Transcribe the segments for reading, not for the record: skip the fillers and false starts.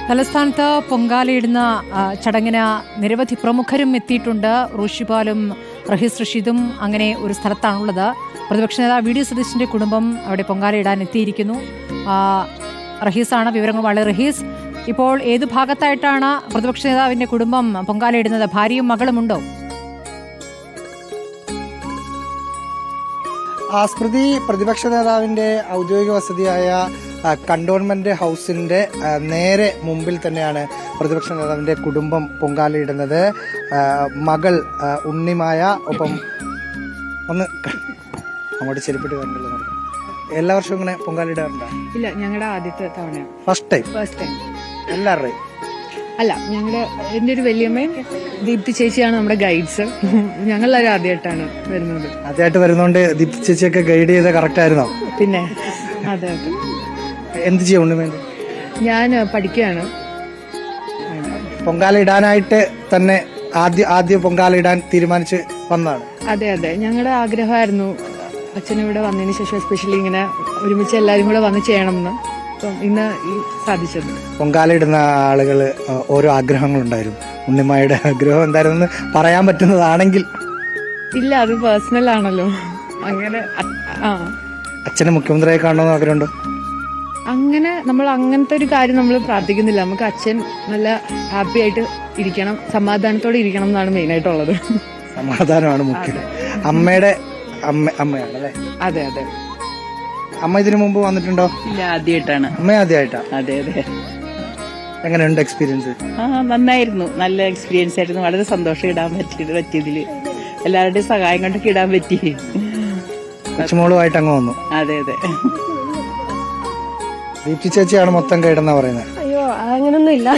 തലസ്ഥാനത്ത് പൊങ്കാലയിടുന്ന ചടങ്ങിന് നിരവധി പ്രമുഖരും എത്തിയിട്ടുണ്ട്. റൂഷിപാലും റഹീസ് റഷീദും അങ്ങനെ ഒരു സ്ഥലത്താണുള്ളത്. പ്രതിപക്ഷ നേതാവ് വി ഡി സതീശന്റെ കുടുംബം അവിടെ പൊങ്കാലയിടാൻ എത്തിയിരിക്കുന്നു. റഹീസാണ് വിവരങ്ങളുമായി. റഹീസ്, ഇപ്പോൾ ഏതു ഭാഗത്തായിട്ടാണ് പ്രതിപക്ഷ നേതാവിന്റെ കുടുംബം പൊങ്കാലയിടുന്നത്? ഭാര്യയും മകളുമുണ്ടോ? സ്മൃതി, പ്രതിപക്ഷ നേതാവിന്റെ ഔദ്യോഗിക വസതിയായ കണ്ടോൺമെന്റ് ഹൗസിന്റെ നേരെ മുമ്പിൽ തന്നെയാണ് പ്രതിപക്ഷ നേതാവിന്റെ കുടുംബം പൊങ്കാലയിടുന്നത്. മകൾ ഉണ്ണിമായ ഒപ്പം ഒന്ന് അങ്ങോട്ട് ചെരുപ്പിട്ട് കണ്ടല്ലോ. എല്ലാ വർഷവും ഇങ്ങനെ പൊങ്കാലയിടാറുണ്ടോ? ഇല്ല, ഞങ്ങളുടെ ആദ്യത്തെ തവണ. ഫസ്റ്റ് ടൈം എല്ലാവരുടെയും? അല്ല, എൻ്റെ ഒരു വല്യമ്മയും ദീപ്തി ചേച്ചിയാണ് നമ്മുടെ ഗൈഡ്സ്. ഞങ്ങളെല്ലാവരും ആദ്യമായിട്ടാണ് വരുന്നത്. ആദ്യമായിട്ട് വരുന്നോണ്ട് ദീപ്തി ചേച്ചിയൊക്കെ ഗൈഡ് ചെയ്ത് കറക്റ്റ് ആയിരുന്നോ? പിന്നെ അതെ. എന്ത് ചെയ്യും ഉണ്ണിമേന്റെ? ഞാൻ പഠിക്കുകയാണ്. പൊങ്കാല ഇടാനായിട്ട് തന്നെ ആദ്യം പൊങ്കാല ഇടാൻ തീരുമാനിച്ച് വന്നതാണ്? അതെ, ഞങ്ങളുടെ ആഗ്രഹമായിരുന്നു അച്ഛനിവിടെ വന്നതിന് ശേഷം എസ്പെഷ്യലി ഇങ്ങനെ ഒരുമിച്ച് എല്ലാവരും കൂടെ വന്ന് ചെയ്യണമെന്ന്. അപ്പം ഇന്ന് സാധിച്ചത്. പൊങ്കാല ഇടുന്ന ആളുകൾ ഓരോ ആഗ്രഹങ്ങളുണ്ടായിരുന്നു. ഉണ്ണിമായുടെ ആഗ്രഹം എന്തായിരുന്നു പറയാൻ പറ്റുന്നതാണെങ്കിൽ? ഇല്ല, അത് പേഴ്സണൽ ആണല്ലോ. അങ്ങനെ അച്ഛനെ മുഖ്യമന്ത്രിയെ കാണണമെന്ന് ആഗ്രഹമുണ്ടോ? അങ്ങനെ നമ്മൾ അങ്ങനത്തെ ഒരു കാര്യം നമ്മൾ പ്രാർത്ഥിക്കുന്നില്ല. നമുക്ക് അച്ഛൻ നല്ല ഹാപ്പി ആയിട്ട് ഇരിക്കണം, സമാധാനത്തോടെ ഇരിക്കണം എന്നാണ് മെയിൻ ആയിട്ടുള്ളത്. സമാധാനമാണ് മുഖ്യം. അമ്മയുടെ അമ്മയാണല്ലേ? അതെ. അമ്മ ഇതിനു മുമ്പ് വന്നിട്ടുണ്ടോ? ഇല്ല, ആദ്യമായിട്ടാണ്. അമ്മ ആദ്യമായിട്ടാ? അതെ. എങ്ങനെയുണ്ട് എക്സ്പീരിയൻസ്? നന്നായിരുന്നു, നല്ല എക്സ്പീരിയൻസ് ആയിരുന്നു. വളരെ സന്തോഷം ഇടാൻ പറ്റിയതില്. എല്ലാവരുടെയും സഹായം കൊണ്ടൊക്കെ ഇടാൻ പറ്റി. കൊച്ചുമോളുമായിട്ട് അങ്ങ് വന്നു? അതെ. ദീപ്തി ചേച്ചിയാണ് മൊത്തം ഗൈഡെന്നാ പറയുന്നത്? അയ്യോ, അങ്ങനൊന്നും ഇല്ല.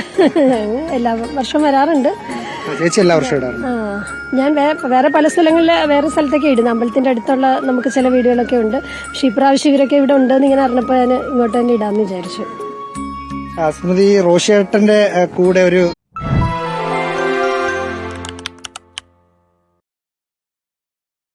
എല്ലാ വർഷവും വരാറുണ്ട് ചേച്ചി. എല്ലാ വർഷവും ഇടാറുണ്ട്? ഞാൻ വേറെ പല സ്ഥലങ്ങളിൽ വേറെ സ്ഥലത്തൊക്കെ ഇടുന്നു. അമ്പലത്തിന്റെ അടുത്തുള്ള നമുക്ക് ചില വീടുകളൊക്കെ ഉണ്ട്. പക്ഷെ ഇപ്രാവശ്യം ഇവരൊക്കെ ഇവിടെ ഉണ്ടെന്ന് ഇങ്ങനെ അറിഞ്ഞപ്പോൾ ഞാൻ ഇങ്ങോട്ട് തന്നെ ഇടാമെന്ന് വിചാരിച്ചു. സ്മൃതി, റോഷിയേട്ടന്റെ കൂടെ ഒരു